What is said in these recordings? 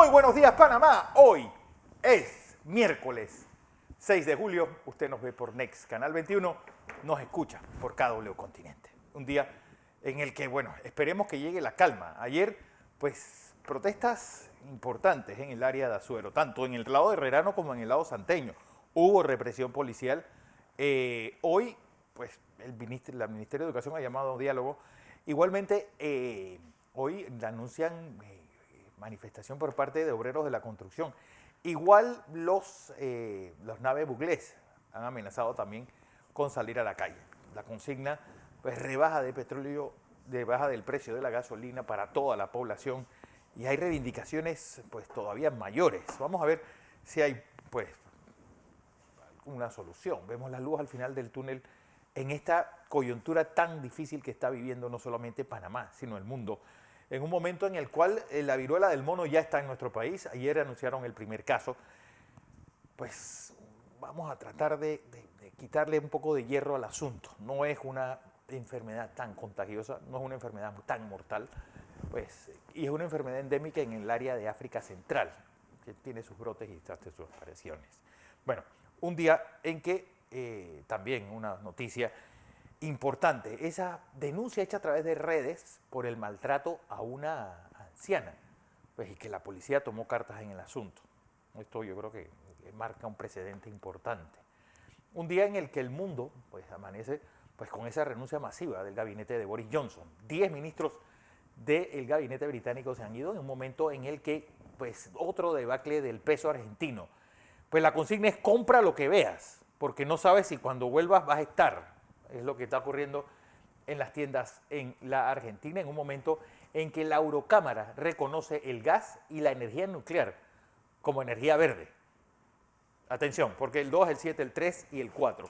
Muy buenos días, Panamá. Hoy es miércoles 6 de julio. Usted nos ve por Next, Canal 21. Nos escucha por KW Continente. Un día en el que, bueno, esperemos que llegue la calma. Ayer, pues, protestas importantes en el área de Azuero, tanto en el lado de Herrerano como en el lado santeño. Hubo represión policial. Hoy, pues, el Ministerio de Educación ha llamado a un diálogo. Igualmente, hoy anuncian manifestación por parte de obreros de la construcción. Igual los naves buglés han amenazado también con salir a la calle. La consigna, pues, rebaja de petróleo, de baja del precio de la gasolina para toda la población, y hay reivindicaciones, pues, todavía mayores. Vamos a ver si hay, pues, una solución. Vemos la luz al final del túnel en esta coyuntura tan difícil que está viviendo no solamente Panamá, sino el mundo, en un momento en el cual la viruela del mono ya está en nuestro país. Ayer anunciaron el primer caso. Pues vamos a tratar de quitarle un poco de hierro al asunto. No es una enfermedad tan contagiosa, no es una enfermedad tan mortal, pues, y es una enfermedad endémica en el área de África Central, que tiene sus brotes y sus apariciones. Bueno, un día en que también una noticia importante, esa denuncia hecha a través de redes por el maltrato a una anciana, pues, y que la policía tomó cartas en el asunto. Esto yo creo que marca un precedente importante. Un día en el que el mundo, pues, amanece, pues, con esa renuncia masiva del gabinete de Boris Johnson. 10 ministros del gabinete británico se han ido en un momento en el que, pues, otro debacle del peso argentino. Pues la consigna es: compra lo que veas, porque no sabes si cuando vuelvas vas a estar. Es lo que está ocurriendo en las tiendas en la Argentina, en un momento en que la Eurocámara reconoce el gas y la energía nuclear como energía verde. Atención, porque el 2, el 7, el 3 y el 4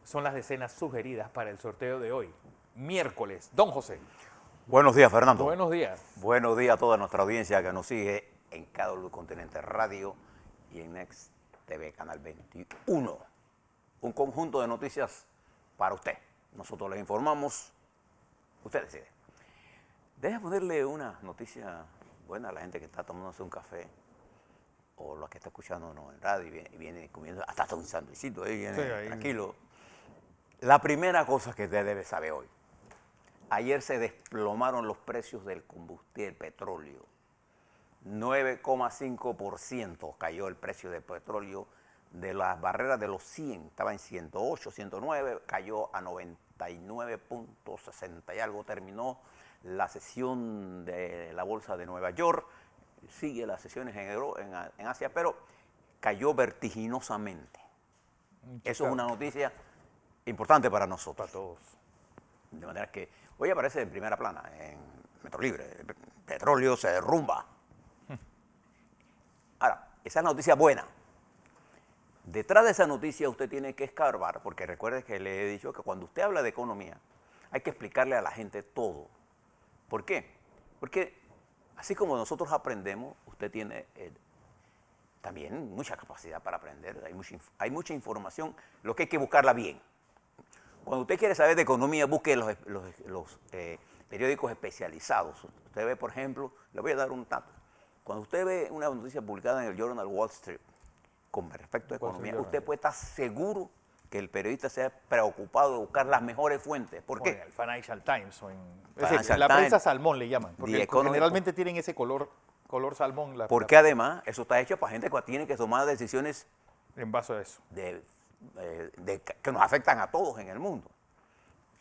son las decenas sugeridas para el sorteo de hoy, miércoles. Don José. Buenos días, Fernando. Buenos días. Buenos días a toda nuestra audiencia que nos sigue en KW Continente Radio y en Next TV Canal 21. Un conjunto de noticias para usted. Nosotros les informamos, usted decide. Deje ponerle una noticia buena a la gente que está tomándose un café o la que está escuchándonos en radio y viene comiendo hasta un sándwichito, viene Sí, tranquilo. La primera cosa que usted debe saber hoy: ayer se desplomaron los precios del combustible, el petróleo. 9,5% cayó el precio del petróleo. De las barreras de los 100, estaba en 108, 109, cayó a 99.60 y algo. Terminó la sesión de la bolsa de Nueva York, sigue las sesiones en Asia, pero cayó vertiginosamente. Eso es una noticia importante para nosotros. Para todos. De manera que hoy aparece en primera plana, en Metro Libre: el petróleo se derrumba. Ahora, esa es la noticia buena. Detrás de esa noticia usted tiene que escarbar, porque recuerde que le he dicho que cuando usted habla de economía hay que explicarle a la gente todo. ¿Por qué? Porque así como nosotros aprendemos, usted tiene también mucha capacidad para aprender, hay mucha información, lo que hay que buscarla bien. Cuando usted quiere saber de economía, busque los periódicos especializados. Usted ve, por ejemplo, le voy a dar un dato. Cuando usted ve una noticia publicada en el Journal Wall Street con respecto a economía, usted puede estar seguro que el periodista se ha preocupado de buscar las mejores fuentes. ¿Por qué? En el Financial Times o en la Financial prensa Times, salmón le llaman, porque generalmente tienen ese color salmón. Porque además eso está hecho para gente que tiene que tomar decisiones en base a eso, que nos afectan a todos en el mundo.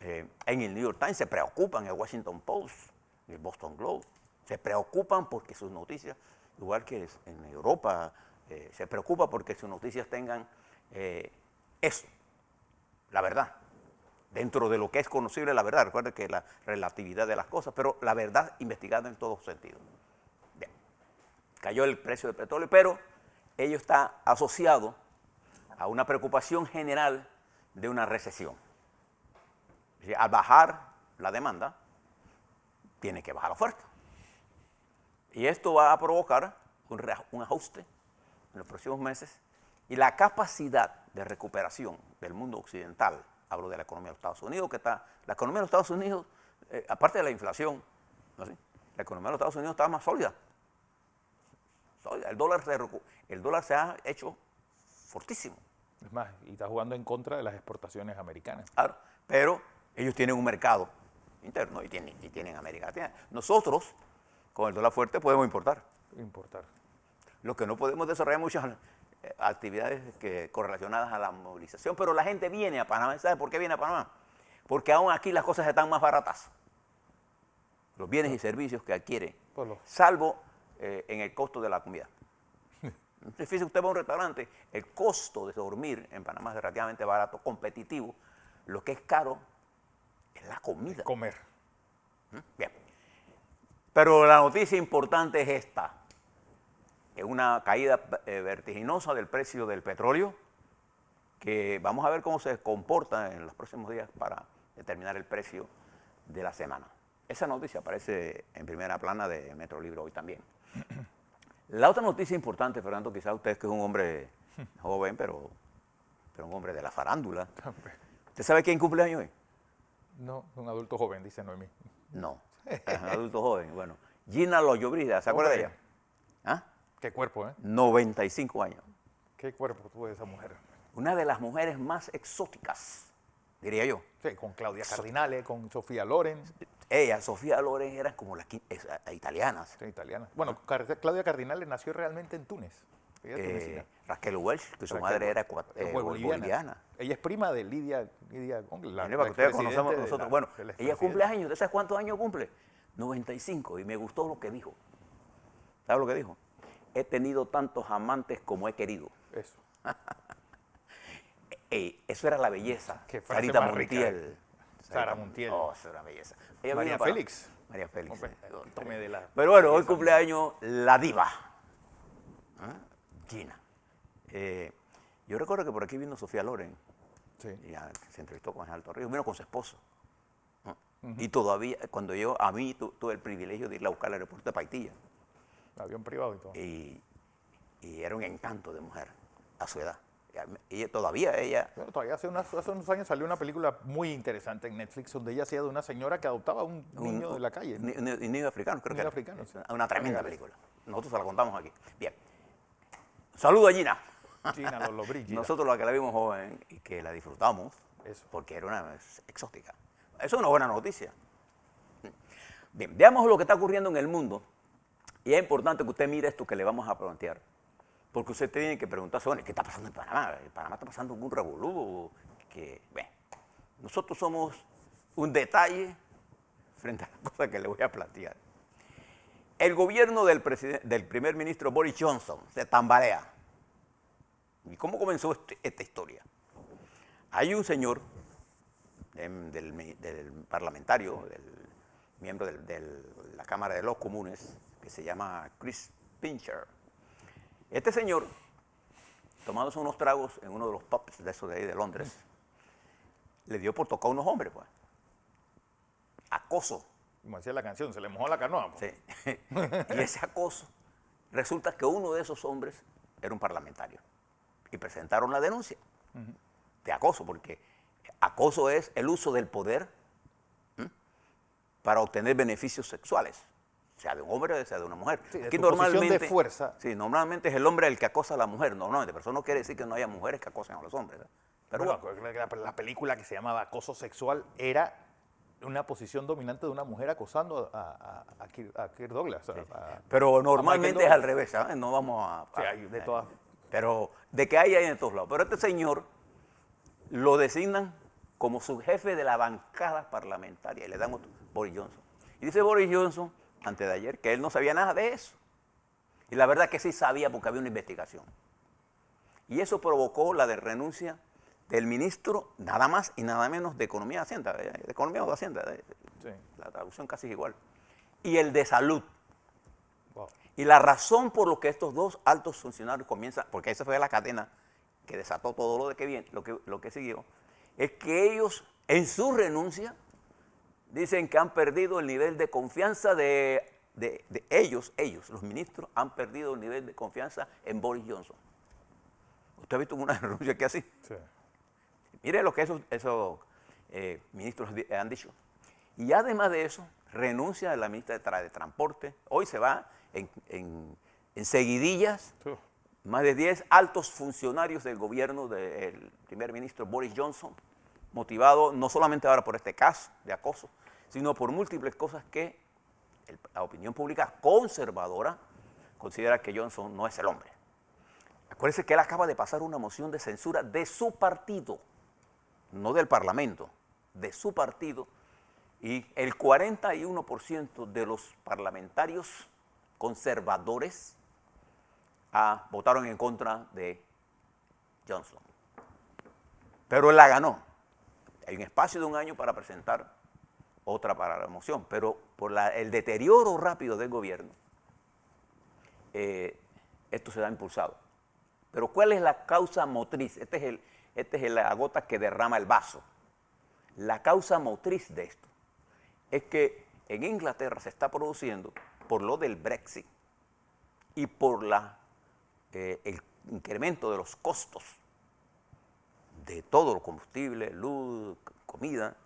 En el New York Times se preocupan, el Washington Post, el Boston Globe, se preocupan porque sus noticias, igual que en Europa, se preocupa porque sus noticias tengan eso, la verdad, dentro de lo que es conocible la verdad. Recuerden que la relatividad de las cosas, pero la verdad investigada en todos sentidos. Bien, cayó el precio del petróleo, pero ello está asociado a una preocupación general de una recesión. Es decir, al bajar la demanda, tiene que bajar la oferta. Y esto va a provocar un ajuste en los próximos meses, y la capacidad de recuperación del mundo occidental, hablo de la economía de los Estados Unidos, la economía de los Estados Unidos, aparte de la inflación, ¿no? La economía de los Estados Unidos está más sólida. Oiga, el dólar se ha hecho fortísimo. Es más, y está jugando en contra de las exportaciones americanas. Claro, pero ellos tienen un mercado interno y tienen América Latina. Nosotros, con el dólar fuerte, podemos importar. Importar. Lo que no podemos desarrollar muchas actividades correlacionadas a la movilización, pero la gente viene a Panamá. ¿Sabe por qué viene a Panamá? Porque aún aquí las cosas están más baratas. Los bienes y servicios que adquiere, salvo en el costo de la comida. Fíjese, usted va a un restaurante, el costo de dormir en Panamá es relativamente barato, competitivo. Lo que es caro es la comida. Comer. Bien. Pero la noticia importante es esta. Es una caída vertiginosa del precio del petróleo, que vamos a ver cómo se comporta en los próximos días para determinar el precio de la semana. Esa noticia aparece en primera plana de Metro Libre hoy también. La otra noticia importante, Fernando, quizás usted que es un hombre joven, pero un hombre de la farándula. ¿Usted sabe quién cumple años hoy? No, un adulto joven, dice Noemí. No, es un adulto joven. Bueno, Gina Loyobrida, ¿se acuerda de ella? ¿Ah? Qué cuerpo, ¿eh? 95 años. Qué cuerpo tuvo esa mujer. Una de las mujeres más exóticas, diría yo. Sí, con Claudia Cardinale, con Sofía Loren. Ella, Sofía Loren, eran como las italianas. Sí, italiana. Bueno, Claudia Cardinale nació realmente en Túnez. Ella es tunecina. Raquel Welch, que su madre era boliviana. Ella es prima de Lidia Ongles, la que ustedes conocemos expresidente nosotros. Bueno, ella cumple años. ¿Usted sabe cuántos años cumple? 95. Y me gustó lo que dijo. ¿Sabe lo que dijo? He tenido tantos amantes como he querido. Eso. Eso era la belleza. Qué frase Sarita más rica. Montiel. Sara Montiel. Oh, eso era belleza. María Félix. María Félix. Hombre, tome de la... Pero bueno, hoy cumpleaños la diva. Gina. Yo recuerdo que por aquí vino Sofía Loren. Sí. Y se entrevistó con Alto Río. Vino con su esposo. Y todavía, cuando yo, a mí tuve el privilegio de ir a buscar al aeropuerto de Paitilla. Avión privado y todo. Y era un encanto de mujer a su edad. Y todavía ella... Bueno, todavía hace unos años salió una película muy interesante en Netflix donde ella hacía de una señora que adoptaba a un niño de la calle. Un niño africano, creo que era. Africano, sí. Una tremenda película. Nosotros se la contamos aquí. Bien. Saludo a Gina. Gina Lollobrigida. Nosotros la que la vimos joven y que la disfrutamos, porque era una exótica. Eso es una buena noticia. Bien, veamos lo que está ocurriendo en el mundo. Y es importante que usted mire esto que le vamos a plantear. Porque usted tiene que preguntarse, bueno, ¿qué está pasando en Panamá? ¿En Panamá está pasando algún revolú? Bueno, nosotros somos un detalle frente a la cosa que le voy a plantear. El gobierno del primer ministro Boris Johnson se tambalea. ¿Y cómo comenzó esta historia? Hay un señor del parlamentario, del miembro de la Cámara de los Comunes, que se llama Chris Pincher. Este señor, tomándose unos tragos en uno de los pubs de esos de ahí de Londres, le dio por tocar a unos hombres, pues. Acoso. Como decía la canción, se le mojó la canoa. Pues. Sí. Y ese acoso, resulta que uno de esos hombres era un parlamentario. Y presentaron la denuncia de acoso, porque acoso es el uso del poder para obtener beneficios sexuales. Sea de un hombre o sea de una mujer. Sí, aquí normalmente de fuerza. Sí, normalmente es el hombre el que acosa a la mujer, normalmente, pero eso no quiere decir que no haya mujeres que acosen a los hombres. Pero bueno, la película que se llamaba Acoso Sexual era una posición dominante de una mujer acosando a Kirk Douglas. Pero normalmente es al revés, ¿sabes? No vamos a... Sí, hay de todas. Pero de que hay en todos lados. Pero este señor lo designan como su jefe de la bancada parlamentaria y le dan otro, Boris Johnson. Y dice Boris Johnson, antes de ayer, que él no sabía nada de eso. Y la verdad que sí sabía porque había una investigación. Y eso provocó la renuncia del ministro, nada más y nada menos, de Economía y Hacienda. De Economía o de Hacienda. Sí. La traducción casi es igual. Y el de Salud. Wow. Y la razón por lo que estos dos altos funcionarios comienzan, porque esa fue la cadena que desató todo lo de que viene, lo que siguió, es que ellos, en su renuncia, dicen que han perdido el nivel de confianza de ellos, los ministros, han perdido el nivel de confianza en Boris Johnson. ¿Usted ha visto una renuncia que así? Sí. Mire lo que esos ministros han dicho. Y además de eso, renuncia a la ministra de Transporte. Hoy se va en seguidillas, Uf. más de 10 altos funcionarios del gobierno del primer ministro Boris Johnson, motivado no solamente ahora por este caso de acoso, sino por múltiples cosas que la opinión pública conservadora considera que Johnson no es el hombre. Acuérdense que él acaba de pasar una moción de censura de su partido, no del Parlamento, de su partido, y el 41% de los parlamentarios conservadores votaron en contra de Johnson. Pero él la ganó. Hay un espacio de un año para presentar otra para la moción, pero por el deterioro rápido del gobierno, esto se da impulsado. Pero ¿cuál es la causa motriz? Esta es la gota que derrama el vaso. La causa motriz de esto es que en Inglaterra se está produciendo, por lo del Brexit y por el incremento de los costos de todo lo combustible, luz, comida,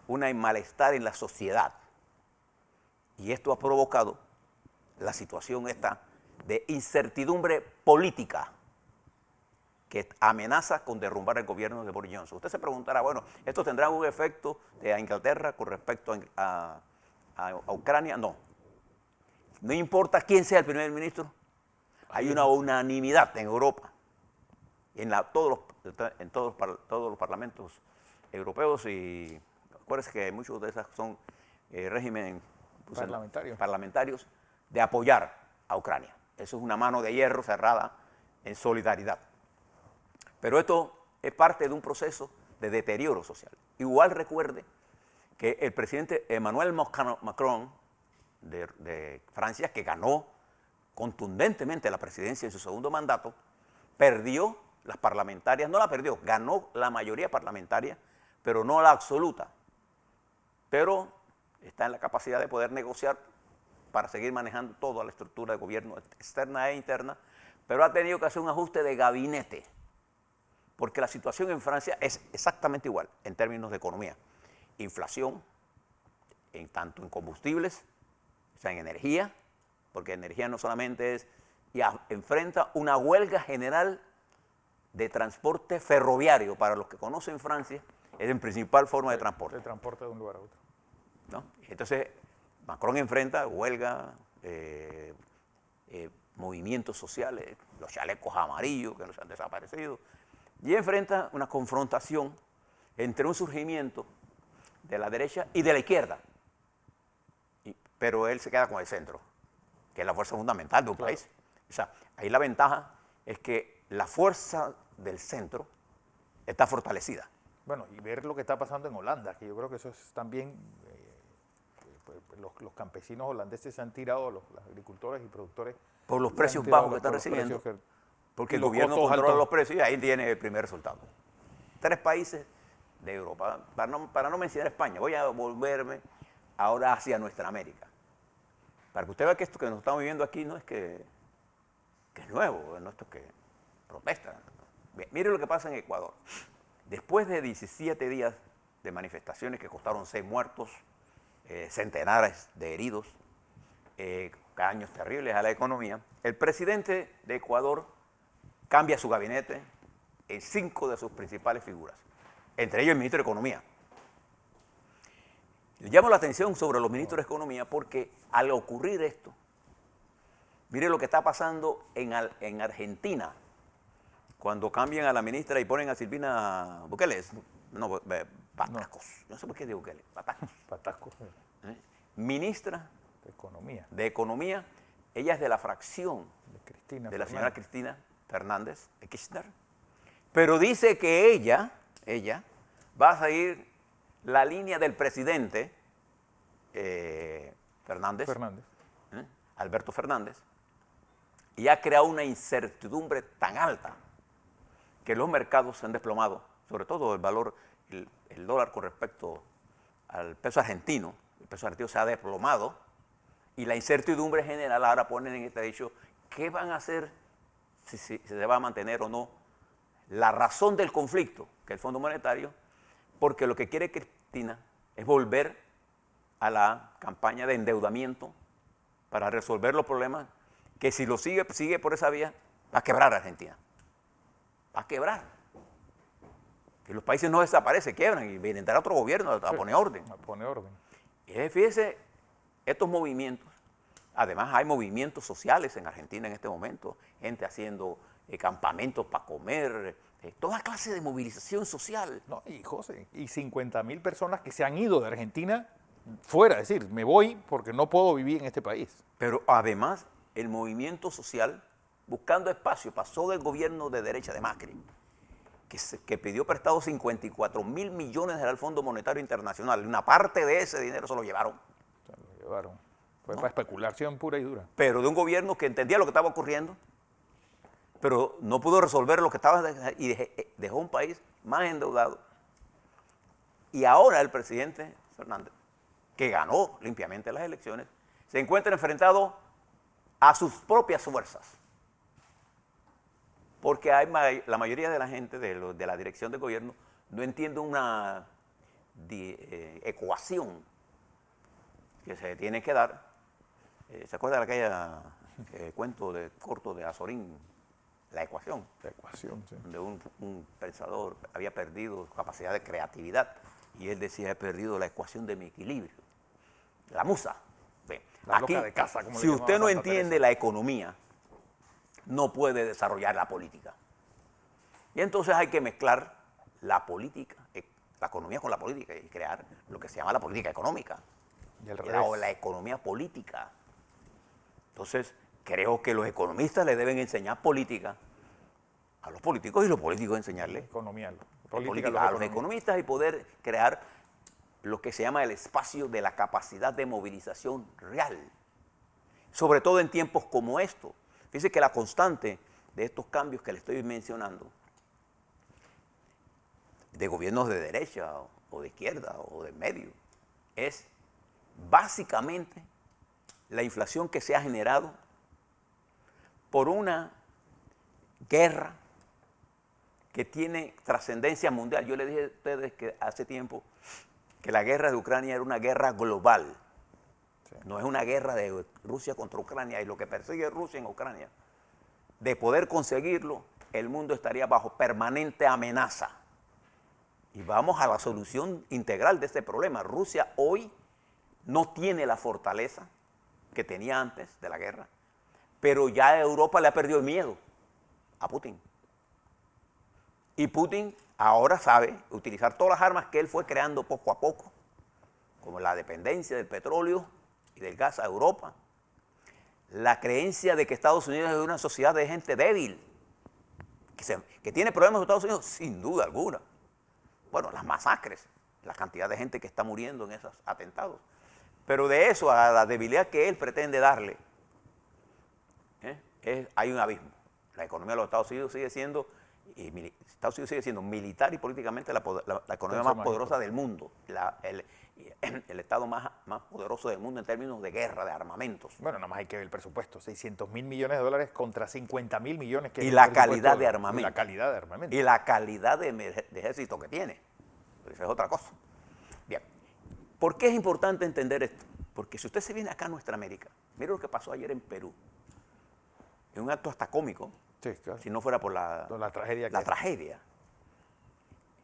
un malestar en la sociedad. Y esto ha provocado la situación esta de incertidumbre política que amenaza con derrumbar el gobierno de Boris Johnson. Usted se preguntará, bueno, ¿esto tendrá un efecto de Inglaterra con respecto a Ucrania? No. No importa quién sea el primer ministro, hay una unanimidad en Europa, en todos los parlamentos europeos, y acuérdense que muchos de esos son regímenes parlamentarios de apoyar a Ucrania. Eso es una mano de hierro cerrada en solidaridad. Pero esto es parte de un proceso de deterioro social. Igual recuerde que el presidente Emmanuel Macron de Francia, que ganó contundentemente la presidencia en su segundo mandato, perdió las parlamentarias, no la perdió, ganó la mayoría parlamentaria, pero no la absoluta. Pero está en la capacidad de poder negociar para seguir manejando toda la estructura de gobierno externa e interna, pero ha tenido que hacer un ajuste de gabinete, porque la situación en Francia es exactamente igual en términos de economía. Inflación, tanto en combustibles, o sea, en energía, porque energía no solamente es, enfrenta una huelga general de transporte ferroviario. Para los que conocen Francia, es la principal forma de transporte. De transporte de un lugar a otro. ¿No? Entonces, Macron enfrenta huelga, movimientos sociales, los chalecos amarillos que nos han desaparecido, y enfrenta una confrontación entre un surgimiento de la derecha y de la izquierda. Pero él se queda con el centro, que es la fuerza fundamental de un país. O sea, ahí la ventaja es que la fuerza del centro está fortalecida. Bueno, y ver lo que está pasando en Holanda, que yo creo que eso es también, los campesinos holandeses se han tirado, los agricultores y productores. Por los precios bajos que están recibiendo, porque el gobierno controla los precios, y ahí tiene el primer resultado. 3 países de Europa, para no mencionar España, voy a volverme ahora hacia nuestra América. Para que usted vea que esto que nos estamos viviendo aquí no es que es nuevo, no es que protesta. Mire lo que pasa en Ecuador. Después de 17 días de manifestaciones que costaron 6 muertos, centenares de heridos, daños terribles a la economía, el presidente de Ecuador cambia su gabinete en 5 de sus principales figuras, entre ellos el ministro de Economía. Le llamo la atención sobre los ministros de Economía porque al ocurrir esto, mire lo que está pasando en Argentina, cuando cambian a la ministra y ponen a Silvina Bukele, Patascos, no sé por qué digo Bukele, Patascos. Ministra de Economía, ella es de la fracción de la señora Cristina Fernández de Kirchner, pero dice que ella va a seguir la línea del presidente Alberto Fernández, y ha creado una incertidumbre tan alta que los mercados se han desplomado, sobre todo el valor, el dólar con respecto al peso argentino. El peso argentino se ha desplomado y la incertidumbre general ahora ponen en este dicho qué van a hacer, si se va a mantener o no la razón del conflicto, que es el Fondo Monetario, porque lo que quiere Cristina es volver a la campaña de endeudamiento para resolver los problemas que si lo sigue por esa vía, va a quebrar Argentina. Va a quebrar. Que los países no desaparecen, quiebran y vendrá otro gobierno a poner orden. A poner orden. Y fíjese, estos movimientos, además hay movimientos sociales en Argentina en este momento, gente haciendo campamentos para comer, toda clase de movilización social. No, y José, y 50.000 personas que se han ido de Argentina fuera, es decir, me voy porque no puedo vivir en este país. Pero además, el movimiento social, buscando espacio, pasó del gobierno de derecha de Macri, que pidió prestado 54.000 millones del Fondo Monetario Internacional. Una parte de ese dinero se lo llevaron. O sea, lo llevaron. Fue para especulación pura y dura. Pero de un gobierno que entendía lo que estaba ocurriendo, pero no pudo resolver lo que estaba y dejó un país más endeudado. Y ahora el presidente Fernández, que ganó limpiamente las elecciones, se encuentra enfrentado a sus propias fuerzas. Porque la mayoría de la gente de la dirección del gobierno no entiende una ecuación que se tiene que dar. ¿Se acuerda de aquella cuento corto de Azorín? La ecuación. La ecuación, sí. Donde un pensador había perdido capacidad de creatividad y él decía, he perdido la ecuación de mi equilibrio. La musa. Bien, La loca de casa, como le si llamaba usted no Santa entiende Teresa. la economía, no puede desarrollar la política. Y entonces hay que mezclar la política, la economía con la política y crear lo que se llama la política económica. Y al O revés. la economía política. Entonces, creo que los economistas le deben enseñar política a los políticos y los políticos enseñarle Economía. política a los economistas y poder crear lo que se llama el espacio de la capacidad de movilización real. Sobre todo en tiempos como estos. Fíjese que la constante de estos cambios que le estoy mencionando, de gobiernos de derecha o de izquierda o de medio, es básicamente la inflación que se ha generado por una guerra que tiene trascendencia mundial. Yo le dije a ustedes que hace tiempo que la guerra de Ucrania era una guerra global. Sí. No es una guerra de Rusia contra Ucrania, y lo que persigue Rusia en Ucrania, de poder conseguirlo, el mundo estaría bajo permanente amenaza. Y vamos a la solución integral de este problema. Rusia hoy no tiene la fortaleza que tenía antes de la guerra, pero ya Europa le ha perdido el miedo a Putin. Y Putin ahora sabe utilizar todas las armas que él fue creando poco a poco, como la dependencia del petróleo y del gas a Europa, la creencia de que Estados Unidos es una sociedad de gente débil, que tiene problemas en Estados Unidos, sin duda alguna. Bueno, las masacres, la cantidad de gente que está muriendo en esos atentados. Pero de eso a la debilidad que él pretende darle, hay un abismo. La economía de los Estados Unidos sigue siendo, militar y políticamente la economía más poderosa del mundo, el estado más poderoso del mundo en términos de guerra, de armamentos. Bueno, nada más hay que ver el presupuesto, 600.000 millones de dólares contra 50.000 millones que y es la el calidad de y armamento. la calidad de armamento. Y la calidad de ejército que tiene. Esa es otra cosa. Bien. ¿Por qué es importante entender esto? Porque si usted se viene acá a nuestra América, mire lo que pasó ayer en Perú. Es un acto hasta cómico, Sí, claro. si no fuera por la tragedia. tragedia.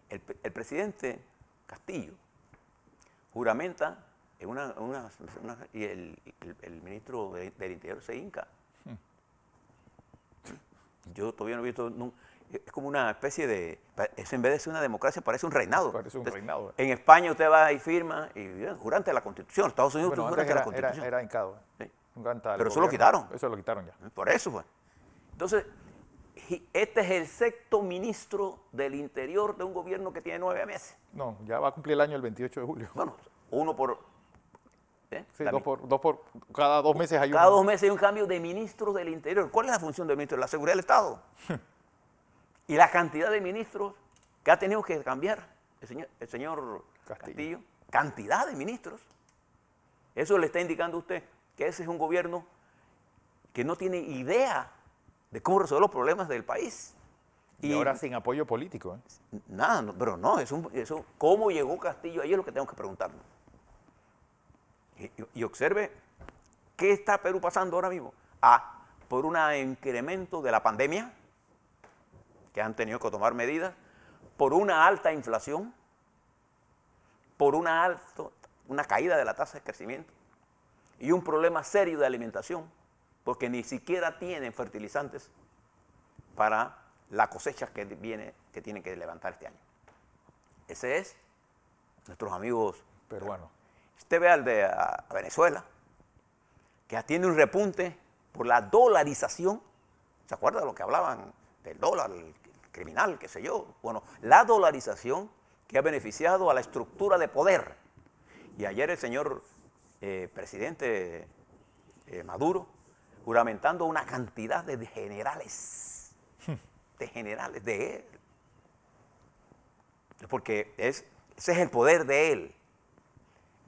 El presidente Castillo juramenta y el ministro del Interior se hinca. Yo todavía no he visto, es como una especie de, en vez de ser una democracia, parece un reinado. Parece un reinado. En España usted va y firma y jura ante la Constitución. En Estados Unidos Bueno, jura ante la antes Constitución. era hincado. Sí. Pero eso lo quitaron. Eso lo quitaron ya. Por eso fue. Entonces, este es el sexto ministro del Interior de un gobierno que tiene 9 meses. No, ya va a cumplir el año el 28 de julio. Bueno, uno por... Sí, cada 2 meses hay uno. Cada 2 meses hay un cambio de ministro del Interior. ¿Cuál es la función del ministro? La seguridad del Estado. Y la cantidad de ministros que ha tenido que cambiar el señor Castillo. Cantidad de ministros. Eso le está indicando a usted que ese es un gobierno que no tiene idea de cómo resolver los problemas del país. Y ahora sin apoyo político. Nada, pero no, eso, ¿cómo llegó Castillo? Ahí es lo que tengo que preguntarnos. Y observe qué está Perú pasando ahora mismo. por un incremento de la pandemia, que han tenido que tomar medidas, por una alta inflación, por una caída de la tasa de crecimiento y un problema serio de alimentación, porque ni siquiera tienen fertilizantes para la cosecha que tienen que levantar este año. Ese es nuestros amigos peruanos. Usted ve a Venezuela, que tiene un repunte por la dolarización. ¿Se acuerda de lo que hablaban del dólar, el criminal, qué sé yo? Bueno, la dolarización que ha beneficiado a la estructura de poder. Y ayer el señor presidente Maduro, juramentando una cantidad de generales, de él. Porque ese es el poder de él.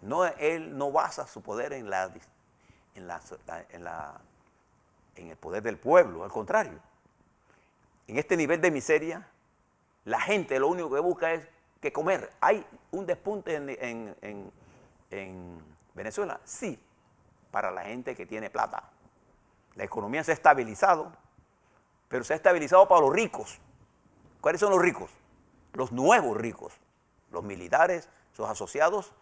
No, él no basa su poder en el poder del pueblo, al contrario. En este nivel de miseria, la gente lo único que busca es que comer. ¿Hay un despunte en Venezuela? Sí, para la gente que tiene plata. La economía se ha estabilizado, pero se ha estabilizado para los ricos. ¿Cuáles son los ricos? Los nuevos ricos, los militares, sus asociados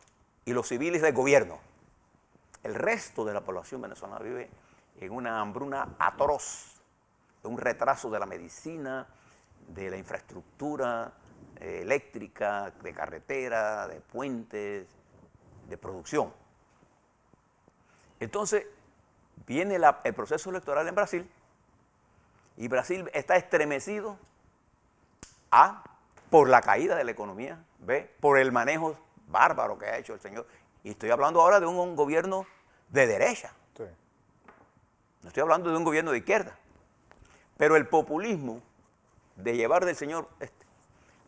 y los civiles del gobierno. El resto de la población venezolana vive en una hambruna atroz, en un retraso de la medicina, de la infraestructura eléctrica, de carretera, de puentes, de producción. Entonces, viene el proceso electoral en Brasil y Brasil está estremecido por la caída de la economía, por el manejo bárbaro que ha hecho el señor. Y estoy hablando ahora de un gobierno de derecha. Sí. No estoy hablando de un gobierno de izquierda. Pero el populismo de llevar del señor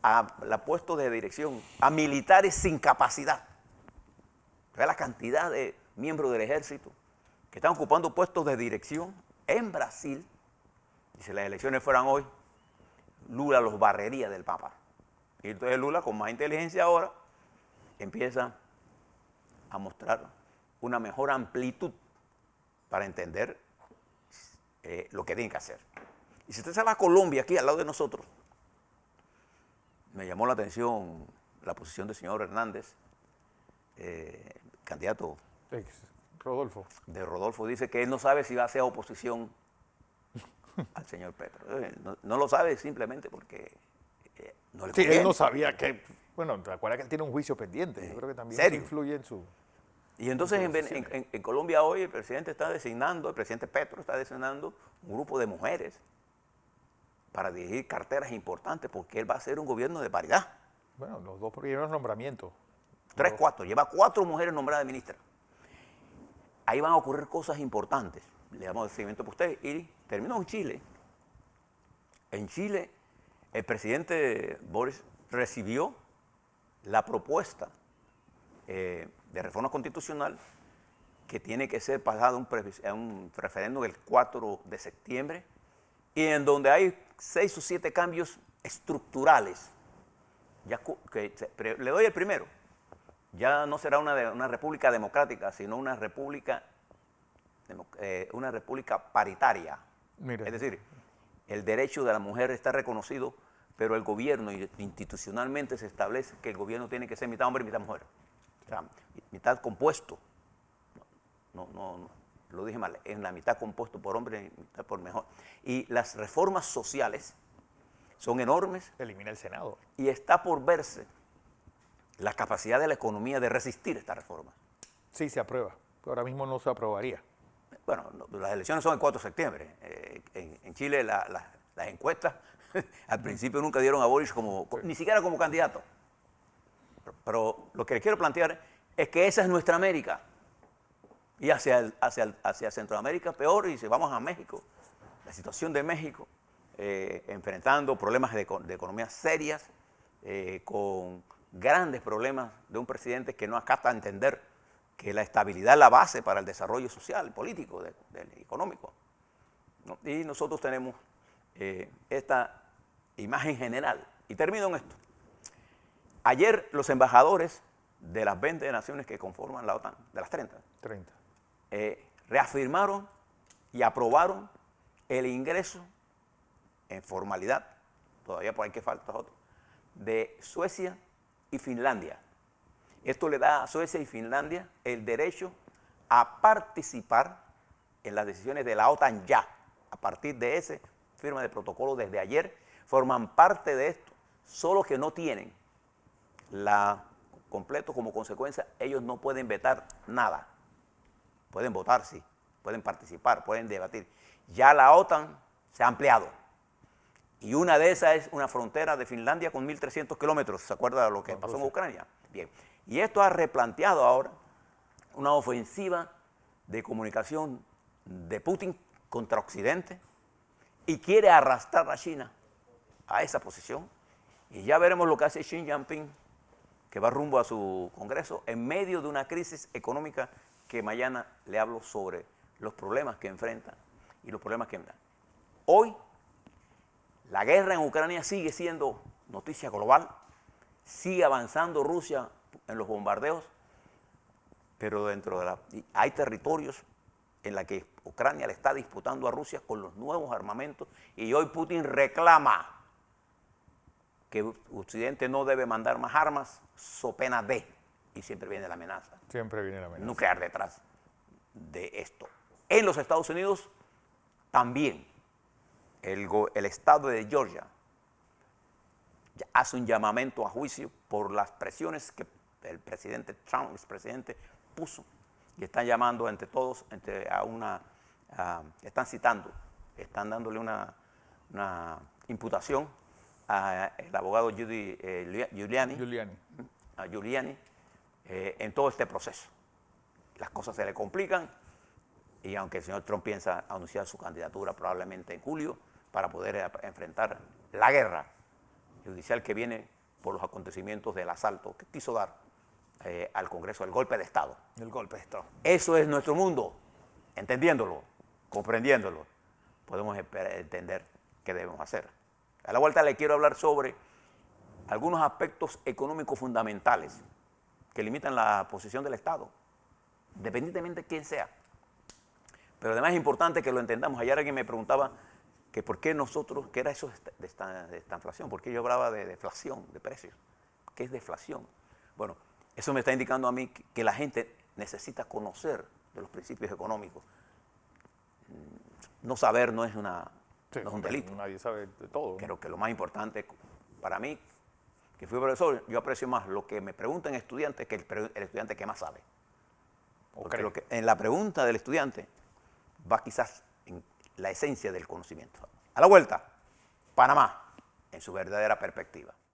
a puestos de dirección a militares sin capacidad. Ve la cantidad de miembros del ejército que están ocupando puestos de dirección en Brasil. Y si las elecciones fueran hoy, Lula los barrería del Papa. Y entonces Lula, con más inteligencia ahora, empieza a mostrar una mejor amplitud para entender lo que tienen que hacer. Y si usted se va a Colombia, aquí al lado de nosotros, me llamó la atención la posición del señor Hernández, candidato Rodolfo. De Rodolfo, dice que él no sabe si va a ser oposición al señor Petro. No lo sabe simplemente porque no le conviene. Sí, él no sabía que, bueno, te acuerdas que él tiene un juicio pendiente. Yo creo que también eso influye en su... Y entonces en Colombia hoy el presidente el presidente Petro está designando un grupo de mujeres para dirigir carteras importantes porque él va a hacer un gobierno de paridad. Bueno, los dos primeros nombramientos. 4. Lleva 4 mujeres nombradas ministras. Ahí van a ocurrir cosas importantes. Le damos el seguimiento para usted. Y terminó en Chile. En Chile, el presidente Boris recibió la propuesta de reforma constitucional que tiene que ser pasada a un referéndum el 4 de septiembre y en donde hay 6 o 7 cambios estructurales. Le doy el primero. Ya no será una república democrática, sino una república paritaria. Mira. Es decir, el derecho de la mujer está reconocido, pero el gobierno institucionalmente se establece que el gobierno tiene que ser mitad hombre y mitad mujer. O sea, mitad compuesto. No, lo dije mal, en la mitad compuesto por hombre y mitad por mujer. Y las reformas sociales son enormes. Elimina el Senado. Y está por verse la capacidad de la economía de resistir esta reforma. Sí, se aprueba. Ahora mismo no se aprobaría. Bueno, las elecciones son el 4 de septiembre. En Chile las encuestas al principio nunca dieron a Boris ni siquiera como candidato. Pero lo que les quiero plantear es que esa es nuestra América. Y hacia Centroamérica peor, y si vamos a México, la situación de México, enfrentando problemas de economía serias, con grandes problemas de un presidente que no acata a entender que la estabilidad es la base para el desarrollo social, político, económico. ¿No? Y nosotros tenemos esta imagen general. Y termino en esto. Ayer los embajadores de las 20 naciones que conforman la OTAN, de las 30, reafirmaron y aprobaron el ingreso en formalidad, todavía por ahí que falta otro, de Suecia y Finlandia. Esto le da a Suecia y Finlandia el derecho a participar en las decisiones de la OTAN ya. A partir de ese firma de protocolo desde ayer, forman parte de esto, solo que no tienen la completo como consecuencia, ellos no pueden vetar nada. Pueden votar, sí, pueden participar, pueden debatir. Ya la OTAN se ha ampliado. Y una de esas es una frontera de Finlandia con 1.300 kilómetros. ¿Se acuerda de lo que pasó en Ucrania? Bien. Y esto ha replanteado ahora una ofensiva de comunicación de Putin contra Occidente y quiere arrastrar a China a esa posición. Y ya veremos lo que hace Xi Jinping, que va rumbo a su Congreso, en medio de una crisis económica que mañana le hablo sobre los problemas que enfrentan y los problemas que enfrentan. Hoy, la guerra en Ucrania sigue siendo noticia global, sigue avanzando Rusia en los bombardeos, pero hay territorios en los que Ucrania le está disputando a Rusia con los nuevos armamentos y hoy Putin reclama que Occidente no debe mandar más armas, so pena de, y siempre viene la amenaza. Siempre viene la amenaza. Nuclear detrás de esto. En los Estados Unidos también el estado de Georgia hace un llamamiento a juicio por las presiones que el presidente Trump, expresidente, puso y están llamando entre todos están citando, están dándole una imputación al abogado Giuliani en todo este proceso. Las cosas se le complican y aunque el señor Trump piensa anunciar su candidatura probablemente en julio para poder enfrentar la guerra judicial que viene por los acontecimientos del asalto que quiso dar al Congreso, el golpe de Estado. El golpe de Estado. Eso es nuestro mundo. Entendiéndolo, comprendiéndolo, podemos entender qué debemos hacer. A la vuelta le quiero hablar sobre algunos aspectos económicos fundamentales que limitan la posición del Estado, independientemente de quién sea. Pero además es importante que lo entendamos. Ayer alguien me preguntaba que por qué nosotros, qué era eso de esta inflación, por qué yo hablaba de deflación, de precios. ¿Qué es deflación? Bueno, eso me está indicando a mí que la gente necesita conocer de los principios económicos. No saber no es no es un delito. Nadie sabe de todo. Creo que lo más importante para mí, que fui profesor, yo aprecio más lo que me preguntan estudiantes que el estudiante que más sabe. Porque en la pregunta del estudiante va quizás en la esencia del conocimiento. A la vuelta, Panamá, en su verdadera perspectiva.